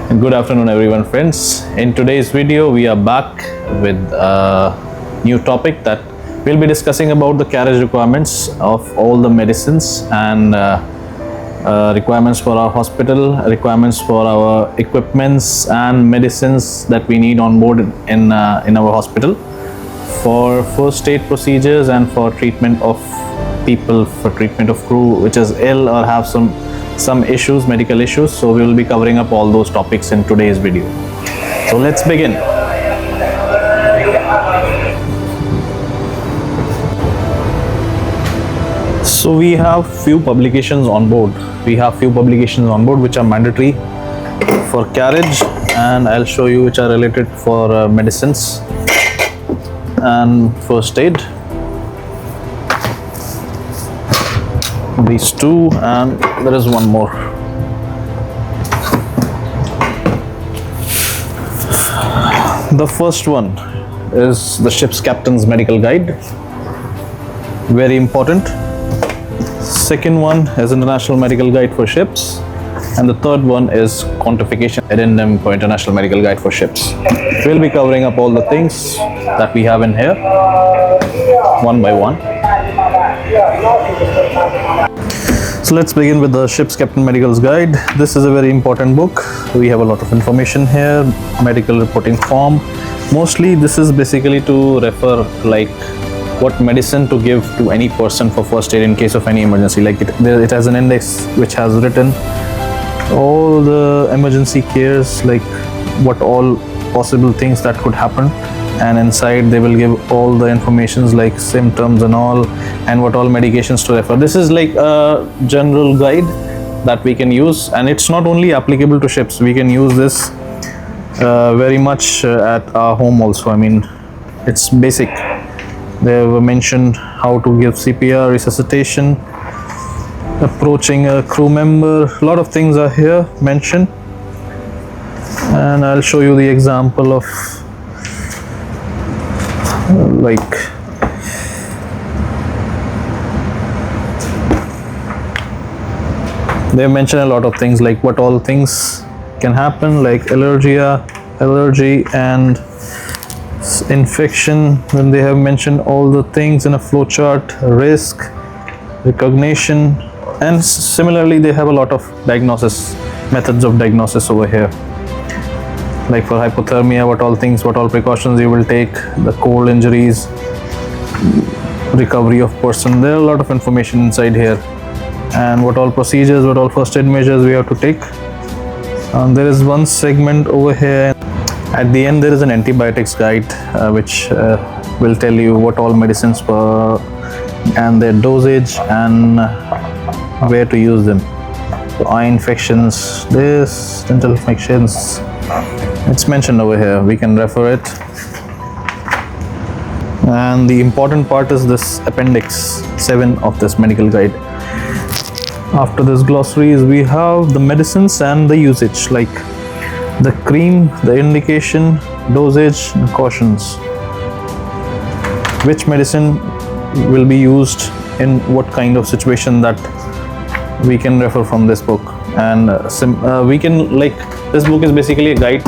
Good afternoon everyone, friends. In today's video we are back with a new topic that we'll be discussing about the carriage requirements of all the medicines and requirements for our hospital, requirements for our equipments and medicines that we need on board in our hospital for first aid procedures and for treatment of people, for treatment of crew which is ill or have some issues, medical issues. So we will be covering up all those topics in today's video. So let's begin. So we have few publications on board. Which are mandatory for carriage, and I'll show you which are related for medicines and first aid. These two, and there is one more. The first one is the ship's captain's medical guide, very important. Second one is international medical guide for ships, and the third one is quantification addendum for international medical guide for ships. We'll be covering up all the things that we have in here one by one. So let's begin with the ship's captain medical's guide. This is a very important book. We have a lot of information here, medical reporting form. Mostly this is basically to refer like what medicine to give to any person for first aid in case of any emergency. Like it has an index which has written all the emergency cares, like what all possible things that could happen, and inside they will give all the informations like symptoms and all, and what all medications to refer. This is like a general guide that we can use, and it's not only applicable to ships. We can use this very much at our home also. I mean, it's basic. They have mentioned how to give CPR, resuscitation, approaching a crew member. A lot of things are here mentioned, and I'll show you the example of like they mention a lot of things like what all things can happen, like allergy and infection. When they have mentioned all the things in a flowchart, risk, recognition, and similarly they have a lot of diagnosis, methods of diagnosis over here. Like for hypothermia, what all precautions you will take, the cold injuries, recovery of person. There are a lot of information inside here, and what all procedures, what all first aid measures we have to take. There is one segment over here. At the end there is an antibiotics guide which will tell you what all medicines were and their dosage and where to use them. So eye infections, this, dental infections, it's mentioned over here. We can refer it. And the important part is this appendix 7 of this medical guide. After this glossaries, we have the medicines and the usage, like the cream, the indication, dosage, and cautions. Which medicine will be used in what kind of situation, that we can refer from this book. And we can, like, this book is basically a guide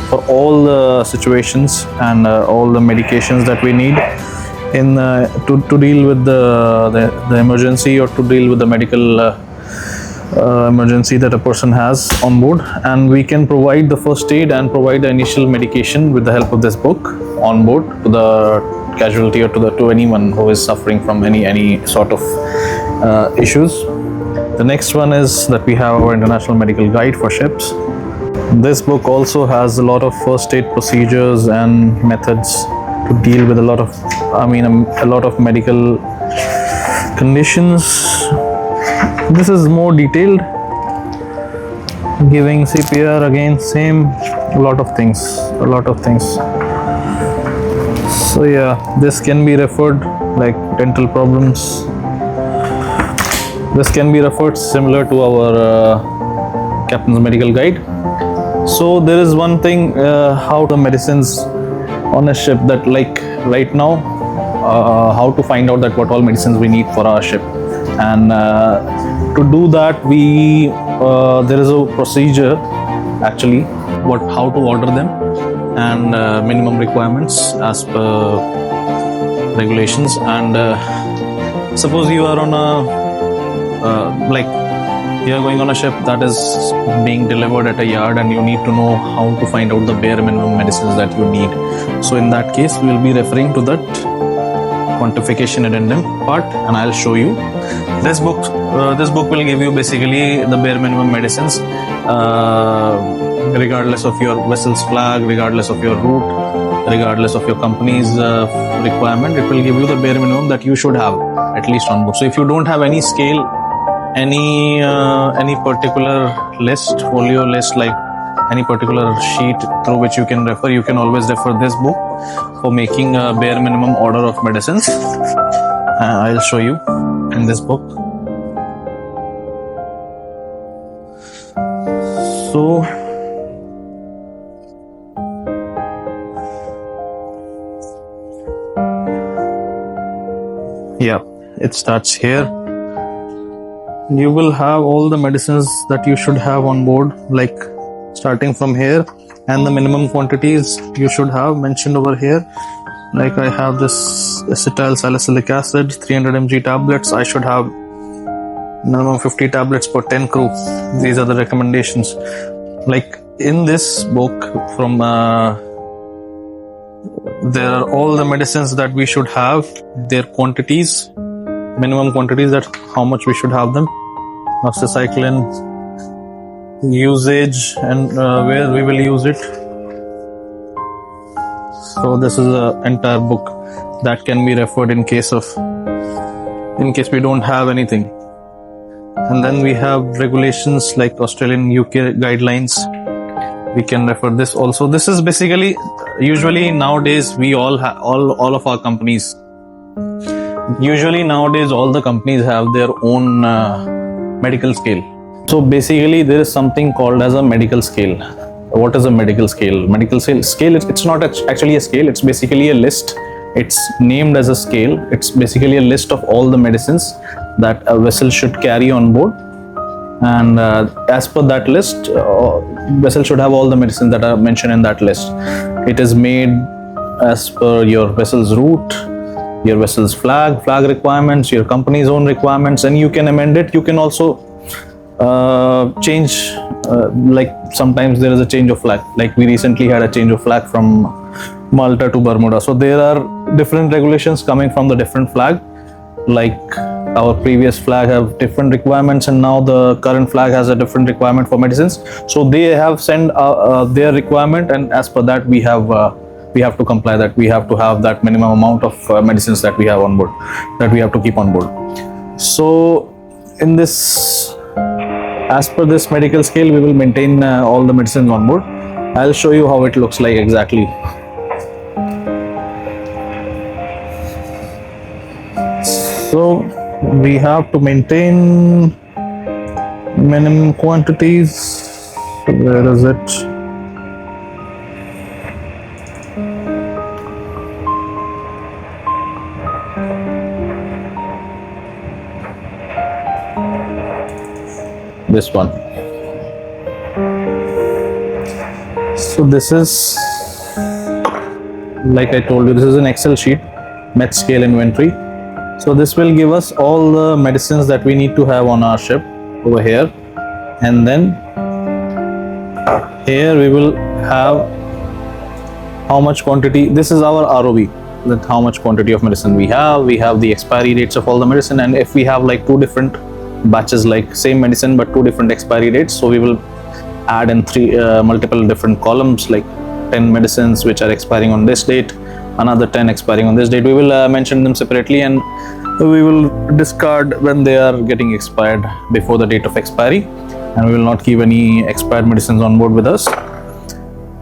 for all the situations and all the medications that we need in to deal with the emergency, or to deal with the medical emergency that a person has on board. And we can provide the first aid and provide the initial medication with the help of this book on board to the casualty, or to anyone who is suffering from any sort of issues. The next one is that we have our international medical guide for ships. This book also has a lot of first aid procedures and methods to deal with a lot of medical conditions. This is more detailed, giving CPR again, same, a lot of things. So yeah, this can be referred, like dental problems. This can be referred similar to our captain's medical guide. So there is one thing, how the medicines on a ship, that like right now, how to find out that what all medicines we need for our ship. And to do that, there is a procedure actually how to order them, and minimum requirements as per regulations. And suppose you are on a like you are going on a ship that is being delivered at a yard, and you need to know how to find out the bare minimum medicines that you need. So in that case, we will be referring to that quantification addendum part, and I'll show you. This book will give you basically the bare minimum medicines, regardless of your vessel's flag, regardless of your route, regardless of your company's requirement. It will give you the bare minimum that you should have at least on board. So if you don't have any scale, any particular list, folio list, like any particular sheet through which you can refer, you can always refer this book for making a bare minimum order of medicines. I'll show you in this book. So yeah, it starts here. You will have all the medicines that you should have on board, like starting from here, and the minimum quantities you should have mentioned over here. Like I have this acetyl salicylic acid 300 mg tablets. I should have minimum 50 tablets per 10 crew. These are the recommendations. Like in this book, from there are all the medicines that we should have, their quantities, minimum quantities, that how much we should have them, oxycycline, usage, and where we will use it. So this is an entire book that can be referred in case we don't have anything. And then we have regulations like Australian, UK guidelines. We can refer this also. This is basically, usually nowadays we all of our companies. Usually nowadays all the companies have their own medical scale. So basically there is something called as a medical scale. What is a medical scale? Medical scale, it's not actually a scale. It's basically a list. It's named as a scale. It's basically a list of all the medicines that a vessel should carry on board. And as per that list, vessel should have all the medicines that are mentioned in that list. It is made as per your vessel's route, your vessel's flag requirements, your company's own requirements, and you can amend it. You can also change, like sometimes there is a change of flag. Like we recently had a change of flag from Malta to Bermuda. So there are different regulations coming from the different flag. Like our previous flag have different requirements, and now the current flag has a different requirement for medicines. So they have sent their requirement, and as per that we have to comply, that we have to have that minimum amount of medicines that we have on board, that we have to keep on board. So in this, as per this medical scale, we will maintain all the medicines on board. I'll show you how it looks like exactly. So we have to maintain minimum quantities. Where is it? This one. So this is, like I told you, this is an Excel sheet, med scale inventory. So this will give us all the medicines that we need to have on our ship over here, and then here we will have how much quantity. This is our ROV, that how much quantity of medicine we have. We have the expiry dates of all the medicine, and if we have like two different batches, like same medicine but two different expiry dates, so we will add in multiple different columns, like 10 medicines which are expiring on this date, another 10 expiring on this date. We will mention them separately, and we will discard when they are getting expired before the date of expiry, and we will not keep any expired medicines on board with us.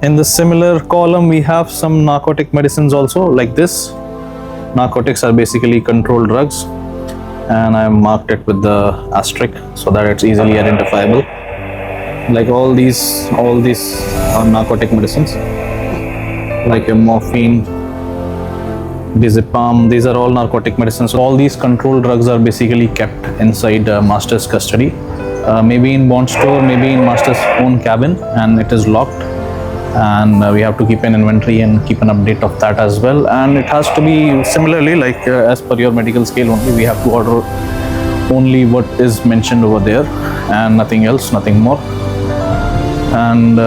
In the similar column we have some narcotic medicines also, like this. Narcotics are basically controlled drugs, and I have marked it with the asterisk so that it's easily identifiable. Like all these are narcotic medicines, like your morphine, diazepam. These are all narcotic medicines. So all these controlled drugs are basically kept inside master's custody, maybe in bond store, maybe in master's own cabin, and it is locked. and we have to keep an inventory and keep an update of that as well. And it has to be similarly like as per your medical scale only. We have to order only what is mentioned over there and nothing else, nothing more. And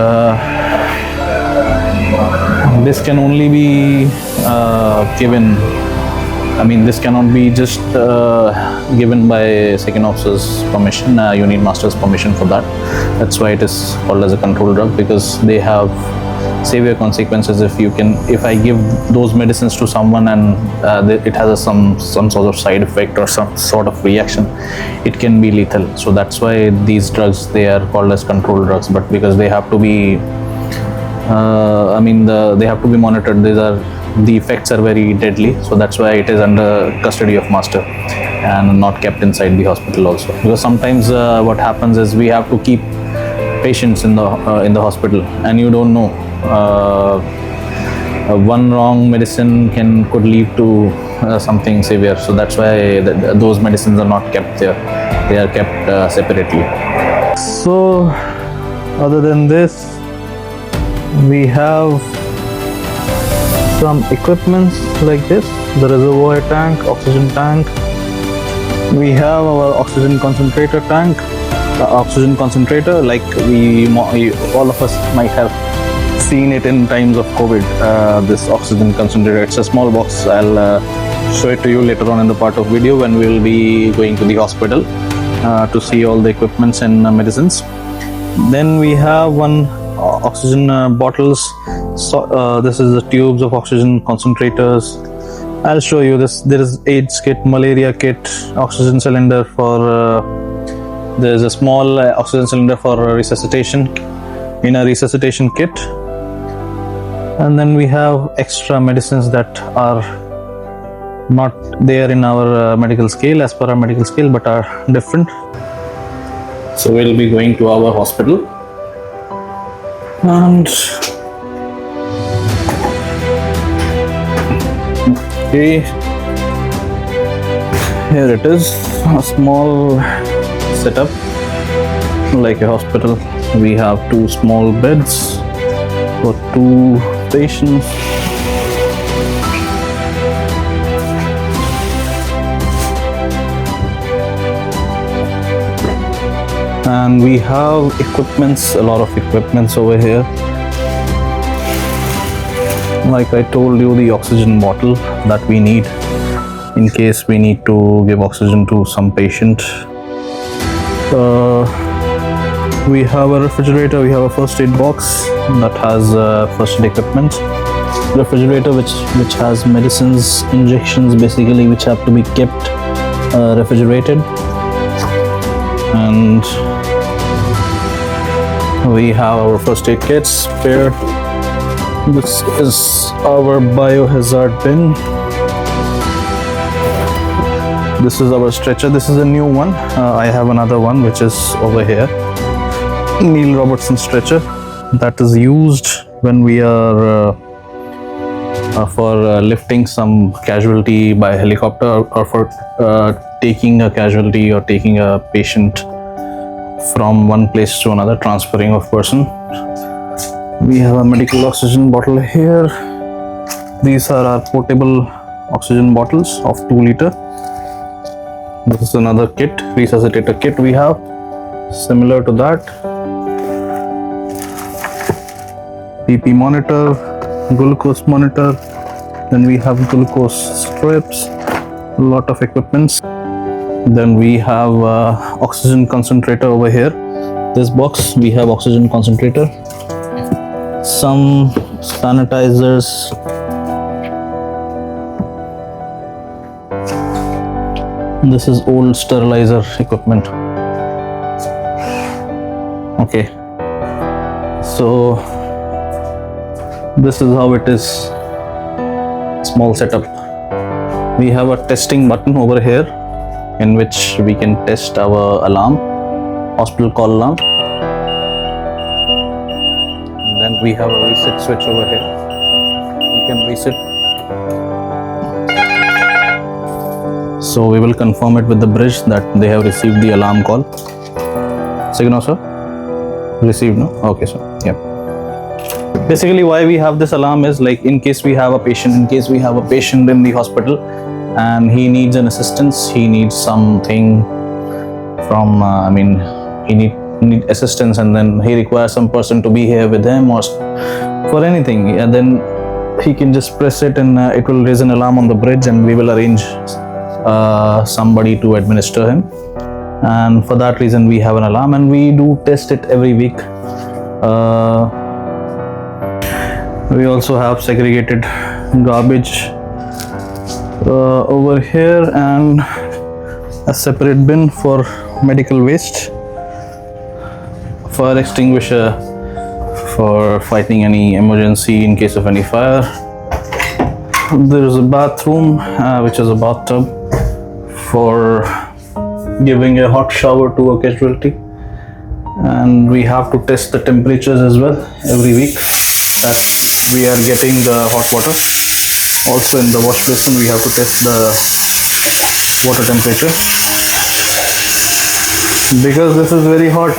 this can only be given, I mean, this cannot be just given by second officer's permission. You need master's permission for that. That's why it is called as a controlled drug, because they have severe consequences if I give those medicines to someone and it has some sort of side effect or some sort of reaction, it can be lethal. So that's why these drugs, they are called as controlled drugs. But because they have to be they have to be monitored, the effects are very deadly, so that's why it is under custody of master and not kept inside the hospital also. Because sometimes what happens is we have to keep patients in the hospital, and you don't know, one wrong medicine could lead to something severe. So that's why those medicines are not kept there, they are kept separately. So other than this, we have some equipments like this: the reservoir tank, oxygen tank. We have our oxygen concentrator tank, oxygen concentrator, like all of us might have seen it in times of COVID. This oxygen concentrator, it's a small box. I'll show it to you later on in the part of video when we will be going to the hospital to see all the equipments and medicines. Then we have one oxygen bottles. So this is the tubes of oxygen concentrators. I'll show you this. There is AIDS kit, malaria kit, oxygen cylinder for there's a small oxygen cylinder for resuscitation in a resuscitation kit. And then we have extra medicines that are not there in our medical scale, as per our medical scale, but are different. So we'll be going to our hospital, and okay, here it is, a small setup like a hospital. We have 2 small beds for 2 patients. And we have equipments, a lot of equipments over here. Like I told you, the oxygen bottle that we need in case we need to give oxygen to some patient. We have a refrigerator, we have a first aid box that has first aid equipment. Refrigerator which has medicines, injections basically, which have to be kept refrigerated. And we have our first aid kits spare. This is our biohazard bin. This is our stretcher. This is a new one. I have another one which is over here. Neil Robertson stretcher that is used when we are for lifting some casualty by helicopter, or for taking a casualty or taking a patient from one place to another, transferring of person. We have a medical oxygen bottle here. These are our portable oxygen bottles of 2 liter. This is another kit, resuscitator kit we have, similar to that. BP monitor, glucose monitor, then we have glucose strips, a lot of equipments. Then we have oxygen concentrator over here. This box, we have oxygen concentrator, some sanitizers, this is old sterilizer equipment. Okay, so this is how it is, small setup. We have a testing button over here in which we can test our alarm, hospital call alarm. And then we have a reset switch over here. We can reset. So we will confirm it with the bridge that they have received the alarm call. Signal, sir? Received, no? Okay, sir. Yep. Basically, why we have this alarm is like in case we have a patient, in the hospital and he needs an assistance, he needs something from he need assistance, and then he requires some person to be here with him or for anything, and then he can just press it and it will raise an alarm on the bridge, and we will arrange somebody to administer him. And for that reason we have an alarm, and we do test it every week. We also have segregated garbage over here, and a separate bin for medical waste, fire extinguisher for fighting any emergency in case of any fire. There is a bathroom which is a bathtub for giving a hot shower to a casualty, and we have to test the temperatures as well every week that we are getting the hot water. Also in the wash basin we have to test the water temperature. Because this is very hot,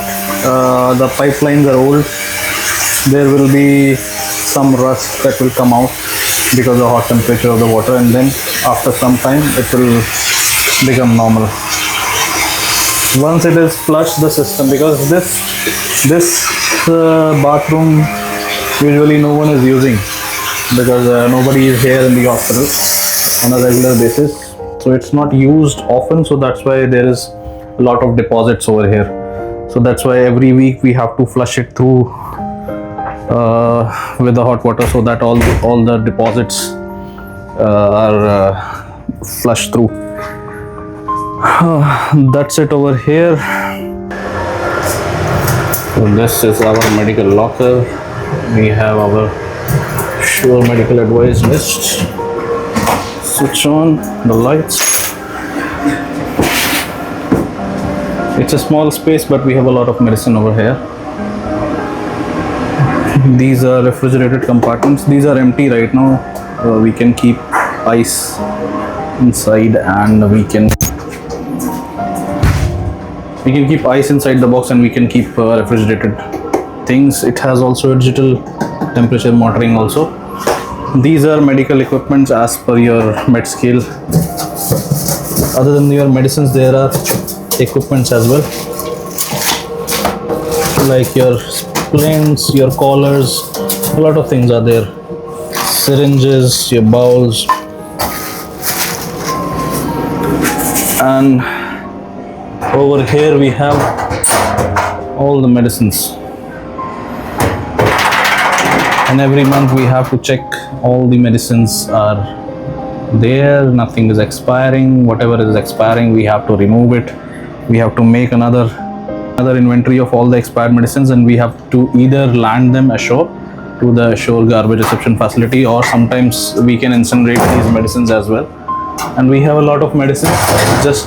the pipelines are old, there will be some rust that will come out because of the hot temperature of the water, and then after some time it will become normal. Once it is flushed the system, because this bathroom usually no one is using, because nobody is here in the hospital on a regular basis, so it's not used often, so that's why there is a lot of deposits over here. So that's why every week we have to flush it through with the hot water, so that all the deposits are flushed through. That's it over here. So this is our medical locker. We have our sure medical advice list. Switch on the lights. It's a small space, but we have a lot of medicine over here. These are refrigerated compartments. These are empty right now. We can keep ice inside, and we can keep ice inside the box, and we can keep refrigerated things. It has also a digital temperature monitoring also. These are medical equipments as per your med scale. Other than your medicines, there are equipments as well, like your splints, your collars, a lot of things are there. Syringes, your bowls, and over here we have all the medicines, and every month we have to check all the medicines are there, nothing is expiring. Whatever is expiring we have to remove it. We have to make another inventory of all the expired medicines, and we have to either land them ashore to the ashore garbage reception facility, or sometimes we can incinerate these medicines as well. And we have a lot of medicines,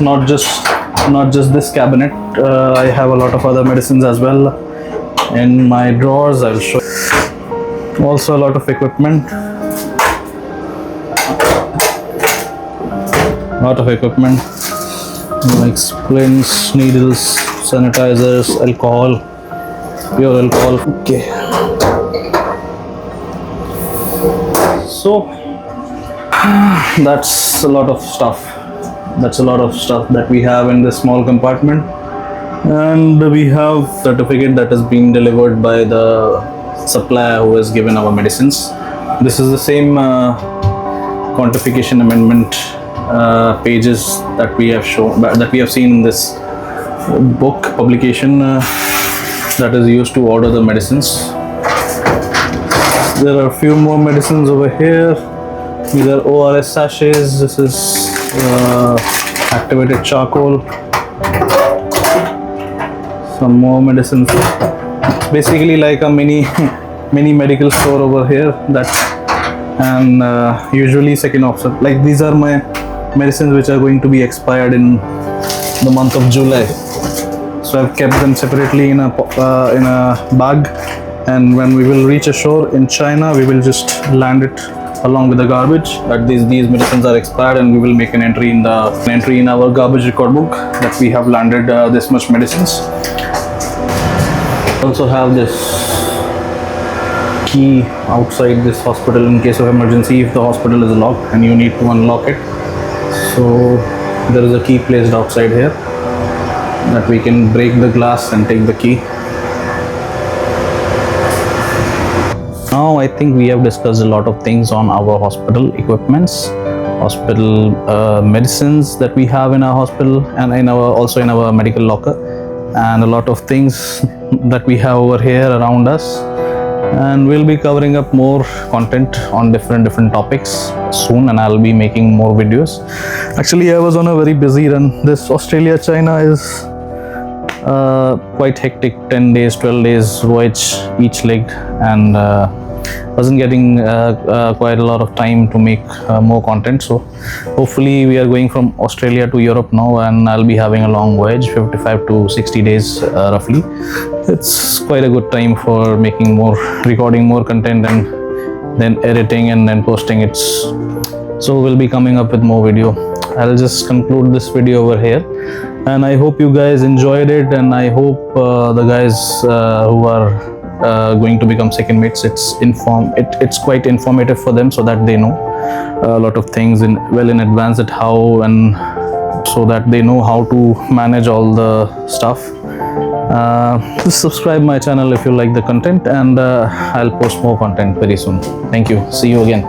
not just this cabinet. I have a lot of other medicines as well in my drawers. I'll show you. Also a lot of equipment, like splints, needles, sanitizers, alcohol, pure alcohol. Okay, so that's a lot of stuff that we have in this small compartment. And we have certificate that has been delivered by the supplier who has given our medicines. This is the same quantification amendment pages that we have seen in this book publication that is used to order the medicines. There are a few more medicines over here. These are ORS sachets. This is activated charcoal. Some more medicines. It's basically like a mini medical store over here. And usually second option. Like these are my medicines which are going to be expired in the month of July. So I've kept them separately in a bag, and when we will reach ashore in China, we will just land it along with the garbage that these medicines are expired, and we will make an entry in our garbage record book that we have landed this much medicines. Also have this key outside this hospital in case of emergency if the hospital is locked and you need to unlock it. So there is a key placed outside here that we can break the glass and take the key. Now I think we have discussed a lot of things on our hospital equipments, hospital medicines that we have in our hospital, and also in our medical locker, and a lot of things that we have over here around us. And we'll be covering up more content on different topics soon, and I'll be making more videos. Actually, I was on a very busy run. This Australia China is quite hectic, 10 days 12 days voyage each leg, and wasn't getting quite a lot of time to make more content. So hopefully we are going from Australia to Europe now, and I'll be having a long voyage, 55 to 60 days roughly. It's quite a good time for making more, recording more content, and then editing and then posting it. So we'll be coming up with more video. I'll just conclude this video over here, and I hope you guys enjoyed it, and I hope the guys who are going to become second mates, it's quite informative for them, so that they know a lot of things in advance, at how, and so that they know how to manage all the stuff. Just subscribe my channel if you like the content, and I'll post more content very soon. Thank you. See you again.